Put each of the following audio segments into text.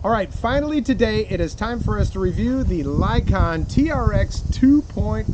All right, finally today it is time for us to review the Lycaon TRX 2.0.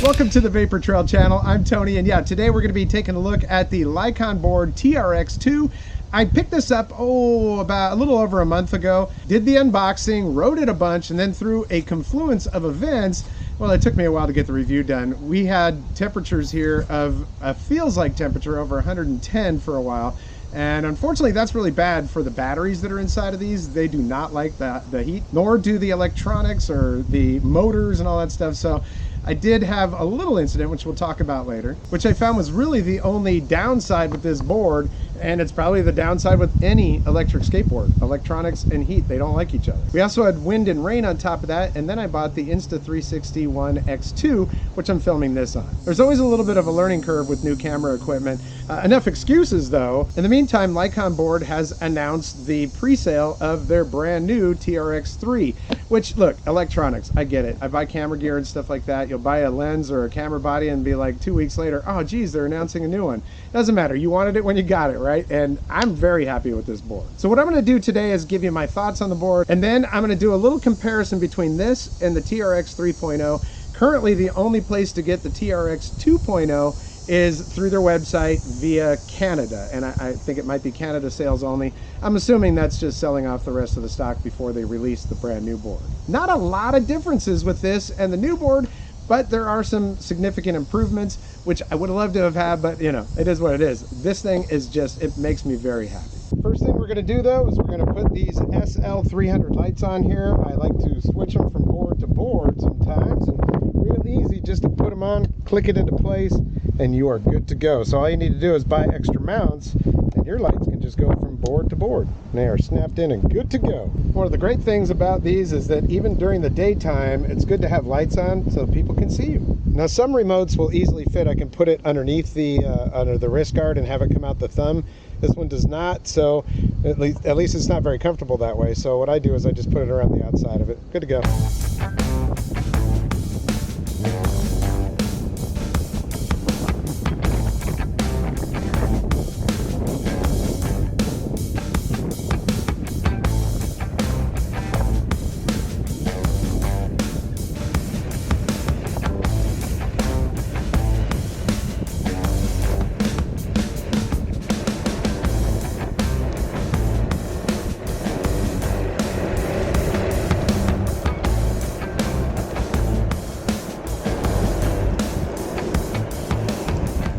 Welcome to the Vapor Trail channel. I'm Tony, and yeah, today we're going to be taking a look at the Lycaon Board TRX 2. I picked this up, about a little over a month ago, did the unboxing, rode it a bunch, and then through a confluence of events, well, it took me a while to get the review done. We had temperatures here of feels like temperature over 110 for a while. And unfortunately, that's really bad for the batteries that are inside of these. They do not like the heat, nor do the electronics or the motors and all that stuff. So I did have a little incident, which we'll talk about later, which I found was really the only downside with this board, and it's probably the downside with any electric skateboard. Electronics and heat, they don't like each other. We also had wind and rain on top of that, and then I bought the Insta360 One X2, which I'm filming this on. There's always a little bit of a learning curve with new camera equipment. Enough excuses though. In the meantime, Lycaon Board has announced the pre-sale of their brand new TRX 3, which, look, electronics, I get it. I buy camera gear and stuff like that. You'll buy a lens or a camera body and be like 2 weeks later, oh geez, they're announcing a new one. Doesn't matter, you wanted it when you got it, right? And I'm very happy with this board. So what I'm gonna do today is give you my thoughts on the board, and then I'm gonna do a little comparison between this and the TRX 3.0. Currently, the only place to get the TRX 2.0 is through their website via Canada, and I think it might be Canada sales only. I'm assuming that's just selling off the rest of the stock before they release the brand new board. Not a lot of differences with this and the new board, but there are some significant improvements, which I would have loved to have had, but you know, it is what it is. This thing is just, it makes me very happy. First thing we're gonna do though is we're gonna put these SL300 lights on here. I like to switch them from board to board sometimes, and real easy just to put them on, click it into place, and you are good to go. So all you need to do is buy extra mounts, and your lights can just go from board to board. They are snapped in and good to go. One of the great things about these is that even during the daytime, it's good to have lights on so people can see you. Now some remotes will easily fit. I can put it underneath the under the wrist guard and have it come out the thumb. This one does not, so at least it's not very comfortable that way. So what I do is I just put it around the outside of it. Good to go.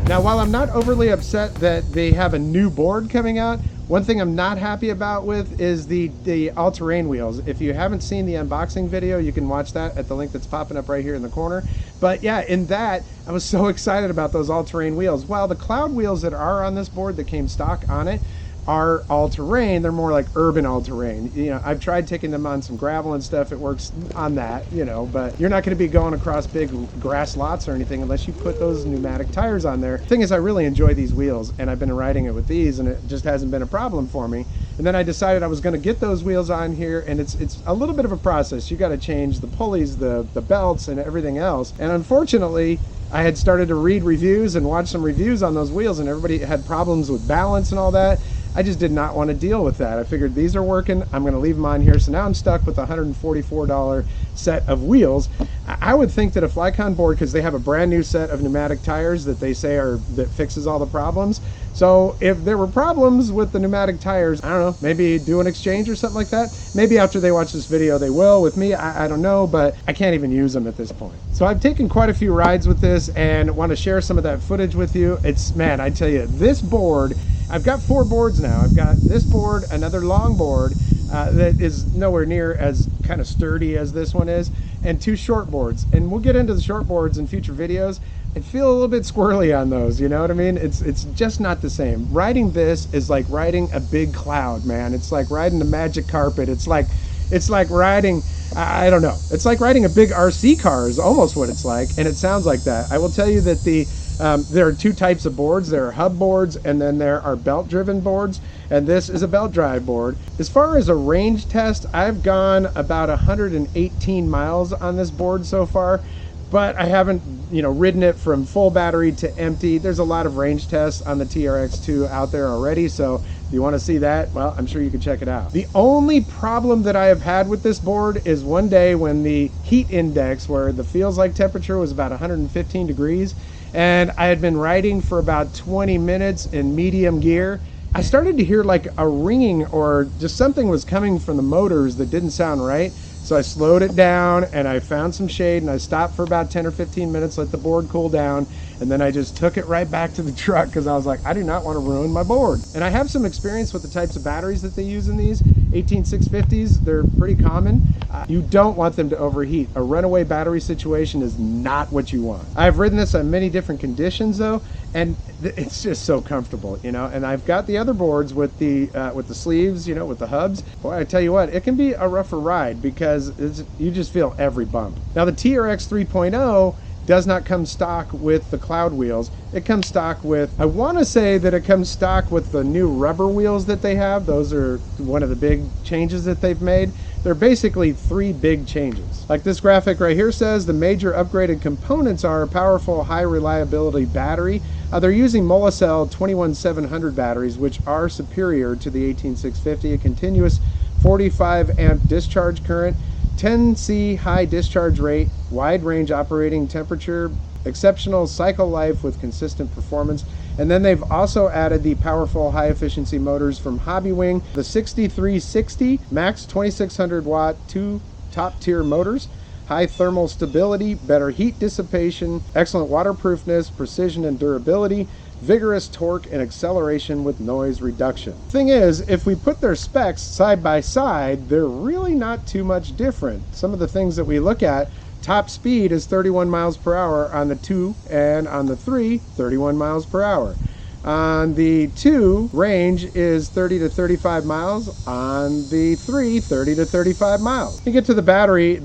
Now, while I'm not overly upset that they have a new board coming out, one thing I'm not happy about with is the all-terrain wheels. If you haven't seen the unboxing video, you can watch that at the link that's popping up right here in the corner. But yeah, in that, I was so excited about those all-terrain wheels. While the cloud wheels that are on this board that came stock on it are all-terrain, they're more like urban all-terrain. You know, I've tried taking them on some gravel and stuff. It works on that, you know, but you're not going to be going across big grass lots or anything unless you put those pneumatic tires on there. Thing is, I really enjoy these wheels, and I've been riding it with these, and it just hasn't been a problem for me. And then I decided I was going to get those wheels on here, and it's a little bit of a process. You got to change the pulleys, the belts, and everything else. And unfortunately, I had started to read reviews and watch some reviews on those wheels, and everybody had problems with balance and all that. I just did not want to deal with that. I figured these are working, I'm going to leave them on here. So now I'm stuck with a $144 set of wheels. I would think that if Lycaon Board, because they have a brand new set of pneumatic tires that they say that fixes all the problems. So if there were problems with the pneumatic tires, I don't know, maybe do an exchange or something like that. Maybe after they watch this video they will. With me, I don't know, but I can't even use them at this point. So I've taken quite a few rides with this and want to share some of that footage with you. It's, man, I tell you, this board, I've got 4 boards now. I've got this board, another long board that is nowhere near as kind of sturdy as this one is, and 2 short boards. And we'll get into the short boards in future videos. I feel a little bit squirrely on those, you know what I mean? It's just not the same. Riding this is like riding a big cloud, man. It's like riding the magic carpet. It's like riding, I don't know. It's like riding a big RC car is almost what it's like, and it sounds like that. I will tell you that the There are two types of boards. There are hub boards, and then there are belt-driven boards, and this is a belt-drive board. As far as a range test, I've gone about 118 miles on this board so far, but I haven't, ridden it from full battery to empty. There's a lot of range tests on the TRX2 out there already, so if you want to see that, well, I'm sure you can check it out. The only problem that I have had with this board is one day when the heat index, where the feels like temperature was about 115 degrees, and I had been riding for about 20 minutes in medium gear, I started to hear like a ringing, or just something was coming from the motors that didn't sound right. So I slowed it down and I found some shade and I stopped for about 10 or 15 minutes, let the board cool down, and then I just took it right back to the truck because I was like, I do not want to ruin my board. And I have some experience with the types of batteries that they use in these 18650s. They're pretty common. You don't want them to overheat. A runaway battery situation is not what you want. I've ridden this on many different conditions though, and it's just so comfortable, and I've got the other boards with the sleeves, with the hubs. Boy, I tell you what, it can be a rougher ride because you just feel every bump. Now the TRX 3.0 does not come stock with the cloud wheels. It comes stock with, I want to say that it comes stock with the new rubber wheels that they have. Those are one of the big changes that they've made. They're basically three big changes. Like this graphic right here says, the major upgraded components are a powerful, high reliability battery. They're using Molicel 21700 batteries, which are superior to the 18650, a continuous 45 amp discharge current, 10C high discharge rate, wide range operating temperature, exceptional cycle life with consistent performance. And then they've also added the powerful high efficiency motors from Hobbywing, the 6360 max 2600 watt, two top tier motors, high thermal stability, better heat dissipation, excellent waterproofness, precision and durability, vigorous torque and acceleration with noise reduction. Thing is, if we put their specs side by side, they're really not too much different. Some of the things that we look at, top speed is 31 miles per hour on the 2, and on the 3, 31 miles per hour. On the 2, range is 30 to 35 miles. On the 3, 30 to 35 miles. You get to the battery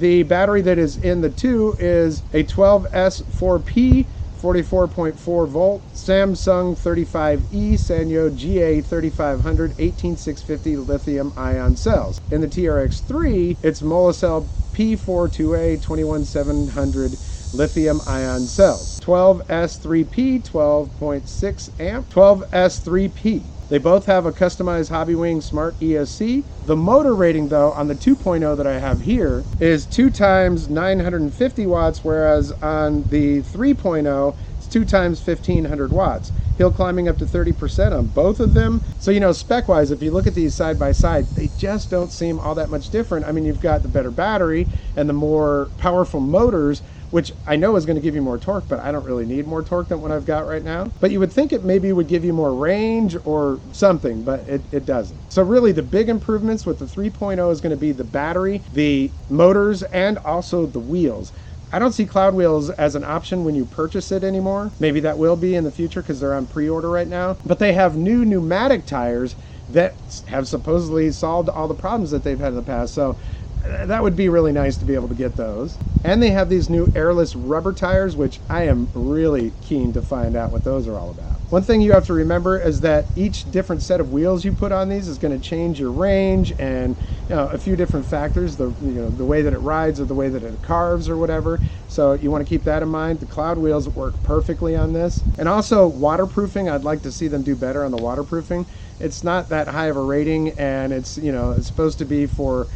that is in the 2 is a 12S4P, 44.4 volt Samsung 35E Sanyo GA 3500 18650 lithium ion cells. In the TRX3, it's Molicel P42A 21700 lithium ion cells. 12S3P 12.6 amp, 12S3P. They both have a customized Hobbywing Smart ESC. The motor rating though on the 2.0 that I have here is 2 times 950 watts, whereas on the 3.0 it's 2 times 1500 watts. Hill climbing up to 30% on both of them. So spec wise, if you look at these side by side, they just don't seem all that much different. I mean, you've got the better battery and the more powerful motors, which I know is going to give you more torque, but I don't really need more torque than what I've got right now. But you would think it maybe would give you more range or something, but it doesn't. So really the big improvements with the 3.0 is going to be the battery, the motors, and also the wheels. I don't see cloud wheels as an option when you purchase it anymore. Maybe that will be in the future because they're on pre-order right now. But they have new pneumatic tires that have supposedly solved all the problems that they've had in the past. So that would be really nice to be able to get those. And they have these new airless rubber tires, which I am really keen to find out what those are all about. One thing you have to remember is that each different set of wheels you put on these is going to change your range and a few different factors, the way that it rides or the way that it carves or whatever. So you want to keep that in mind. The cloud wheels work perfectly on this. And also waterproofing, I'd like to see them do better on the waterproofing. It's not that high of a rating, and it's it's supposed to be for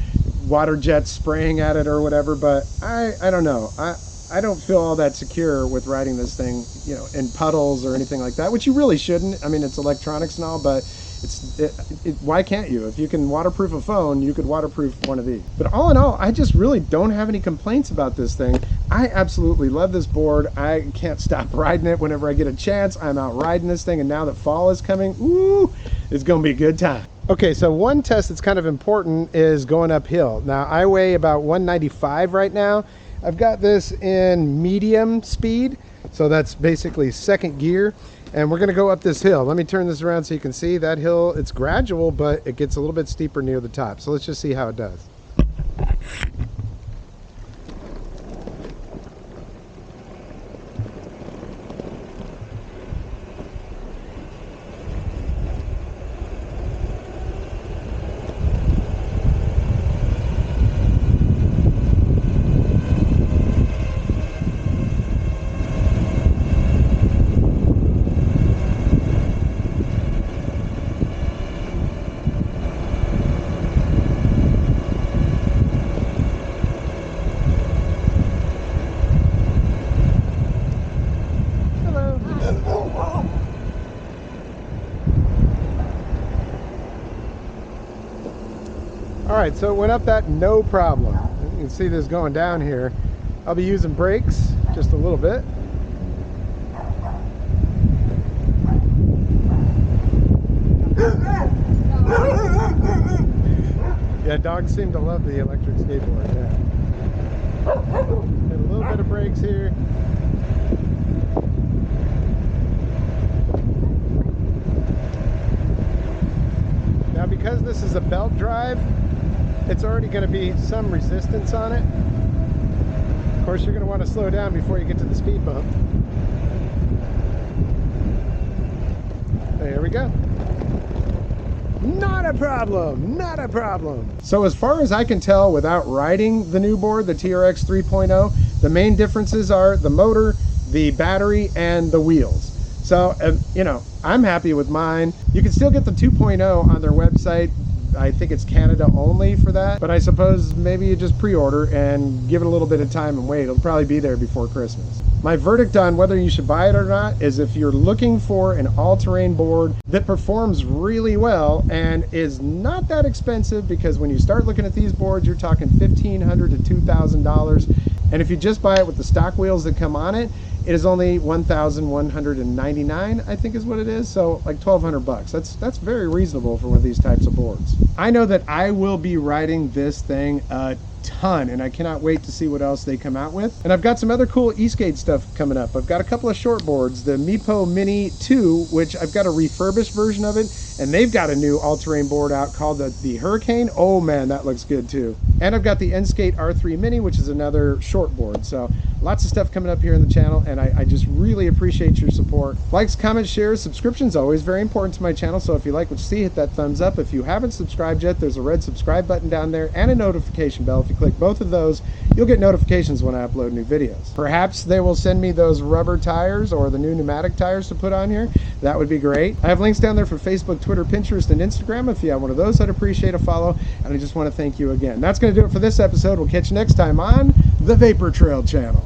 water jets spraying at it or whatever, but I don't know. I don't feel all that secure with riding this thing, in puddles or anything like that, which you really shouldn't. I mean, it's electronics and all, but why can't you? If you can waterproof a phone, you could waterproof one of these. But all in all, I just really don't have any complaints about this thing. I absolutely love this board. I can't stop riding it whenever I get a chance. I'm out riding this thing, and now that fall is coming, ooh, it's gonna be a good time. Okay, so one test that's kind of important is going uphill. Now, I weigh about 195 right now. I've got this in medium speed, so that's basically second gear, and we're gonna go up this hill. Let me turn this around so you can see that hill. It's gradual, but it gets a little bit steeper near the top. So let's just see how it does. right, so it went up that no problem. You can see this going down here. I'll be using brakes just a little bit. Yeah, dogs seem to love the electric skateboard, yeah. And a little bit of brakes here. Now because this is a belt drive, it's already going to be some resistance on it. Of course, you're going to want to slow down before you get to the speed bump. There we go. Not a problem, not a problem. So as far as I can tell without riding the new board, the TRX 3.0, the main differences are the motor, the battery, and the wheels. So, you know, I'm happy with mine. You can still get the 2.0 on their website. I think it's Canada only for that, but I suppose maybe you just pre-order and give it a little bit of time and wait. It'll probably be there before Christmas. My verdict on whether you should buy it or not is if you're looking for an all-terrain board that performs really well and is not that expensive, because when you start looking at these boards, you're talking $1,500 to $2,000. And if you just buy it with the stock wheels that come on it, it is only $1,199, I think is what it is. So like 1,200 bucks. That's very reasonable for one of these types of boards. I know that I will be riding this thing a ton, and I cannot wait to see what else they come out with. And I've got some other cool e-skate stuff coming up. I've got a couple of short boards, the Meepo Mini 2, which I've got a refurbished version of it, and they've got a new all-terrain board out called the Hurricane. Oh man, that looks good too. And I've got the N-Skate R3 Mini, which is another short board. So lots of stuff coming up here in the channel, and I just really appreciate your support. Likes, comments, shares, subscriptions, always very important to my channel. So if you like what you see, hit that thumbs up. If you haven't subscribed yet, there's a red subscribe button down there and a notification bell. If you click both of those, you'll get notifications when I upload new videos. Perhaps they will send me those rubber tires or the new pneumatic tires to put on here. That would be great. I have links down there for Facebook, Twitter, Pinterest, and Instagram. If you have one of those, I'd appreciate a follow. And I just want to thank you again. That's going to do it for this episode. We'll catch you next time on the Vapor Trail channel.